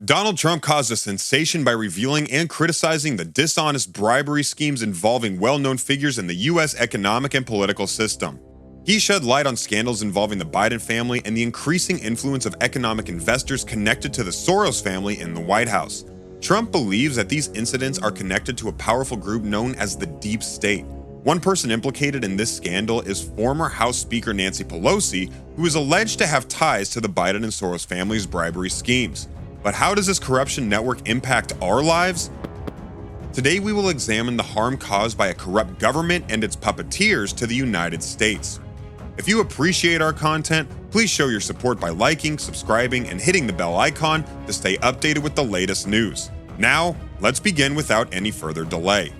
Donald Trump caused a sensation by revealing and criticizing the dishonest bribery schemes involving well-known figures in the U.S. economic and political system. He shed light on scandals involving the Biden family and the increasing influence of economic investors connected to the Soros family in the White House. Trump believes that these incidents are connected to a powerful group known as the Deep State. One person implicated in this scandal is former House Speaker Nancy Pelosi, who is alleged to have ties to the Biden and Soros family's bribery schemes. But how does this corruption network impact our lives? Today we will examine the harm caused by a corrupt government and its puppeteers to the United States. If you appreciate our content, please show your support by liking, subscribing, and hitting the bell icon to stay updated with the latest news. Now, let's begin without any further delay.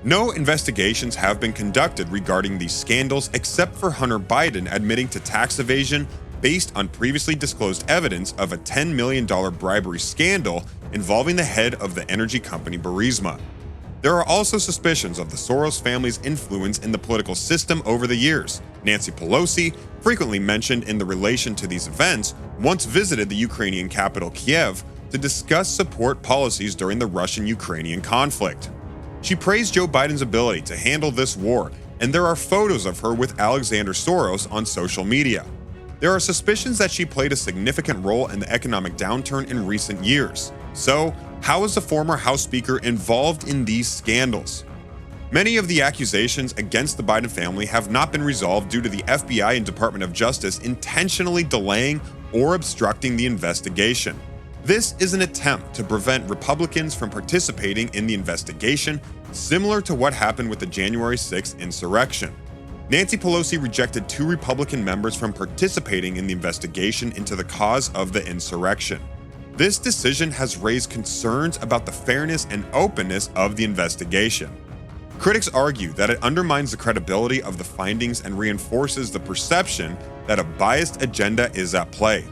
No investigations have been conducted regarding these scandals except for Hunter Biden admitting to tax evasion based on previously disclosed evidence of a $10 million bribery scandal involving the head of the energy company Burisma. There are also suspicions of the Soros family's influence in the political system over the years. Nancy Pelosi, frequently mentioned in the relation to these events, once visited the Ukrainian capital Kiev to discuss support policies during the Russian-Ukrainian conflict. She praised Joe Biden's ability to handle this war, and there are photos of her with Alexander Soros on social media. There are suspicions that she played a significant role in the economic downturn in recent years. So, how is the former House Speaker involved in these scandals? Many of the accusations against the Biden family have not been resolved due to the FBI and Department of Justice intentionally delaying or obstructing the investigation. This is an attempt to prevent Republicans from participating in the investigation, similar to what happened with the January 6th insurrection. Nancy Pelosi rejected 2 Republican members from participating in the investigation into the cause of the insurrection. This decision has raised concerns about the fairness and openness of the investigation. Critics argue that it undermines the credibility of the findings and reinforces the perception that a biased agenda is at play.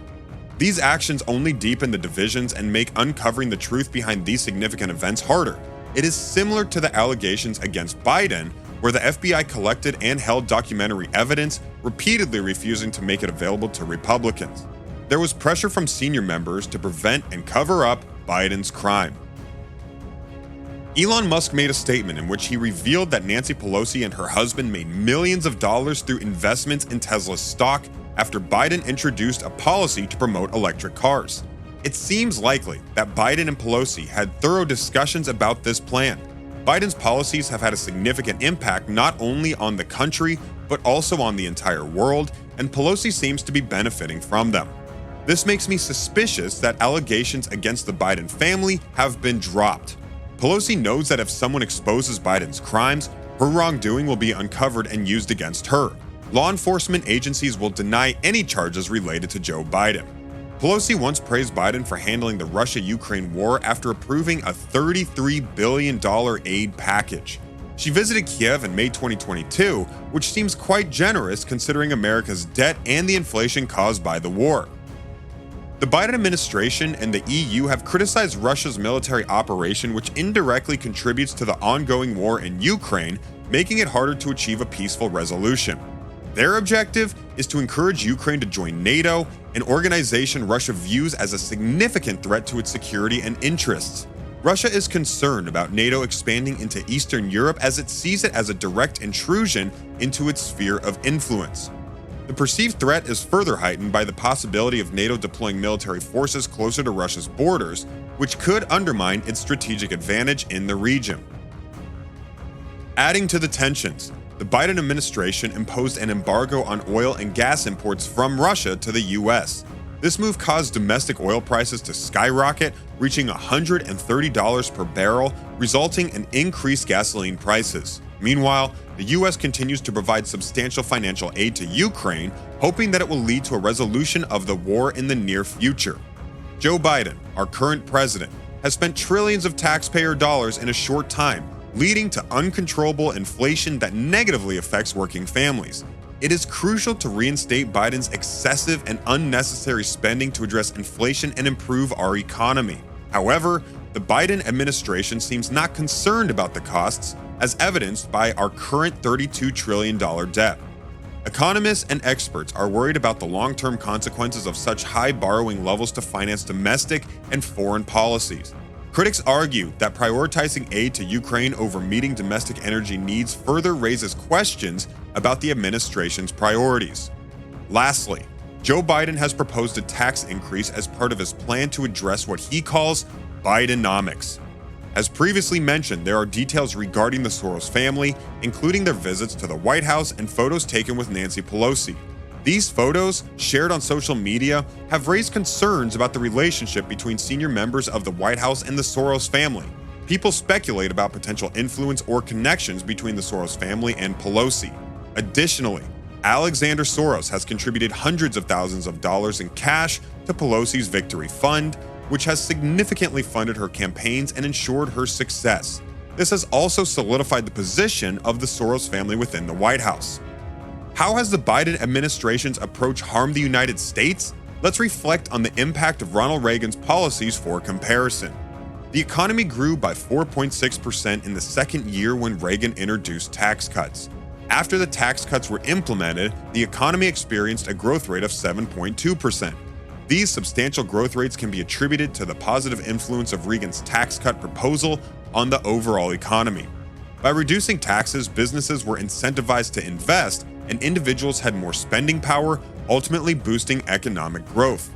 These actions only deepen the divisions and make uncovering the truth behind these significant events harder. It is similar to the allegations against Biden, where the FBI collected and held documentary evidence, repeatedly refusing to make it available to Republicans. There was pressure from senior members to prevent and cover up Biden's crime. Elon Musk made a statement in which he revealed that Nancy Pelosi and her husband made millions of dollars through investments in Tesla's stock after Biden introduced a policy to promote electric cars. It seems likely that Biden and Pelosi had thorough discussions about this plan. Biden's policies have had a significant impact not only on the country, but also on the entire world, and Pelosi seems to be benefiting from them. This makes me suspicious that allegations against the Biden family have been dropped. Pelosi knows that if someone exposes Biden's crimes, her wrongdoing will be uncovered and used against her. Law enforcement agencies will deny any charges related to Joe Biden. Pelosi once praised Biden for handling the Russia-Ukraine war after approving a $33 billion aid package. She visited Kiev in May 2022, which seems quite generous considering America's debt and the inflation caused by the war. The Biden administration and the EU have criticized Russia's military operation, which indirectly contributes to the ongoing war in Ukraine, making it harder to achieve a peaceful resolution. Their objective is to encourage Ukraine to join NATO, an organization Russia views as a significant threat to its security and interests. Russia is concerned about NATO expanding into Eastern Europe as it sees it as a direct intrusion into its sphere of influence. The perceived threat is further heightened by the possibility of NATO deploying military forces closer to Russia's borders, which could undermine its strategic advantage in the region. Adding to the tensions, the Biden administration imposed an embargo on oil and gas imports from Russia to the U.S. This move caused domestic oil prices to skyrocket, reaching $130 per barrel, resulting in increased gasoline prices. Meanwhile, the U.S. continues to provide substantial financial aid to Ukraine, hoping that it will lead to a resolution of the war in the near future. Joe Biden, our current president, has spent trillions of taxpayer dollars in a short time, leading to uncontrollable inflation that negatively affects working families. It is crucial to reinstate Biden's excessive and unnecessary spending to address inflation and improve our economy. However, the Biden administration seems not concerned about the costs, as evidenced by our current $32 trillion debt. Economists and experts are worried about the long-term consequences of such high borrowing levels to finance domestic and foreign policies. Critics argue that prioritizing aid to Ukraine over meeting domestic energy needs further raises questions about the administration's priorities. Lastly, Joe Biden has proposed a tax increase as part of his plan to address what he calls Bidenomics. As previously mentioned, there are details regarding the Soros family, including their visits to the White House and photos taken with Nancy Pelosi. These photos, shared on social media, have raised concerns about the relationship between senior members of the White House and the Soros family. People speculate about potential influence or connections between the Soros family and Pelosi. Additionally, Alexander Soros has contributed hundreds of thousands of dollars in cash to Pelosi's Victory Fund, which has significantly funded her campaigns and ensured her success. This has also solidified the position of the Soros family within the White House. How has the Biden administration's approach harmed the United States? Let's reflect on the impact of Ronald Reagan's policies for comparison. The economy grew by 4.6% in the second year when Reagan introduced tax cuts. After the tax cuts were implemented, the economy experienced a growth rate of 7.2%. These substantial growth rates can be attributed to the positive influence of Reagan's tax cut proposal on the overall economy. By reducing taxes, businesses were incentivized to invest, and individuals had more spending power, ultimately boosting economic growth.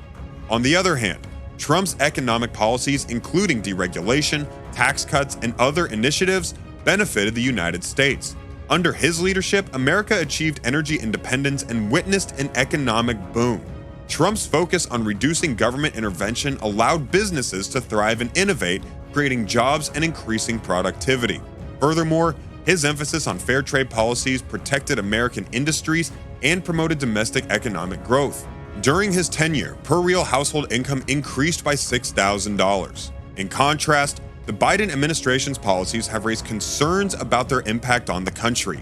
On the other hand, Trump's economic policies, including deregulation, tax cuts, and other initiatives, benefited the United States. Under his leadership, America achieved energy independence and witnessed an economic boom. Trump's focus on reducing government intervention allowed businesses to thrive and innovate, creating jobs and increasing productivity. Furthermore, his emphasis on fair trade policies protected American industries and promoted domestic economic growth. During his tenure, per real household income increased by $6,000. In contrast, the Biden administration's policies have raised concerns about their impact on the country.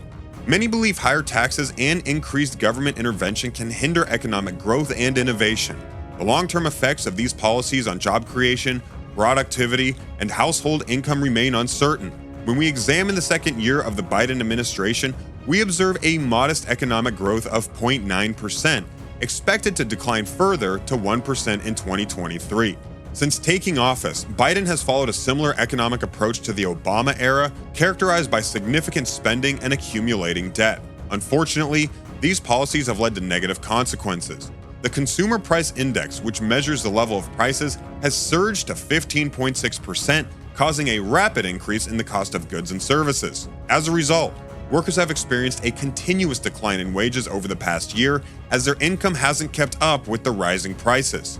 Many believe higher taxes and increased government intervention can hinder economic growth and innovation. The long-term effects of these policies on job creation, productivity, and household income remain uncertain. When we examine the second year of the Biden administration, we observe a modest economic growth of 0.9%, expected to decline further to 1% in 2023. Since taking office, Biden has followed a similar economic approach to the Obama era, characterized by significant spending and accumulating debt. Unfortunately, these policies have led to negative consequences. The Consumer Price Index, which measures the level of prices, has surged to 15.6%, causing a rapid increase in the cost of goods and services. As a result, workers have experienced a continuous decline in wages over the past year as their income hasn't kept up with the rising prices.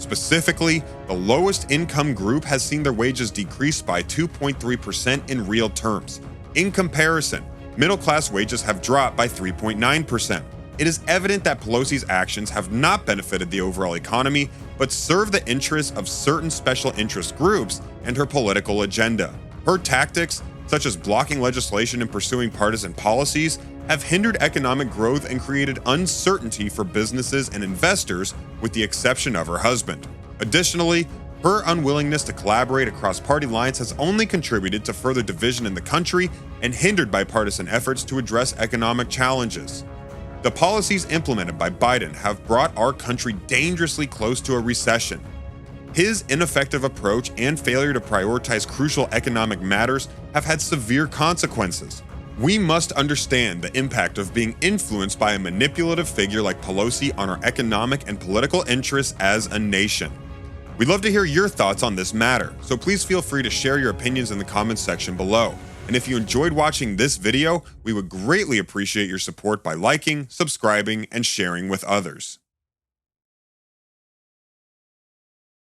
Specifically, the lowest income group has seen their wages decrease by 2.3% in real terms. In comparison, middle-class wages have dropped by 3.9%. It is evident that Pelosi's actions have not benefited the overall economy, but serve the interests of certain special interest groups and her political agenda. Her tactics, such as blocking legislation and pursuing partisan policies, have hindered economic growth and created uncertainty for businesses and investors, with the exception of her husband. Additionally, her unwillingness to collaborate across party lines has only contributed to further division in the country and hindered bipartisan efforts to address economic challenges. The policies implemented by Biden have brought our country dangerously close to a recession. His ineffective approach and failure to prioritize crucial economic matters have had severe consequences. We must understand the impact of being influenced by a manipulative figure like Pelosi on our economic and political interests as a nation. We'd love to hear your thoughts on this matter, so please feel free to share your opinions in the comments section below. And if you enjoyed watching this video, we would greatly appreciate your support by liking, subscribing, and sharing with others.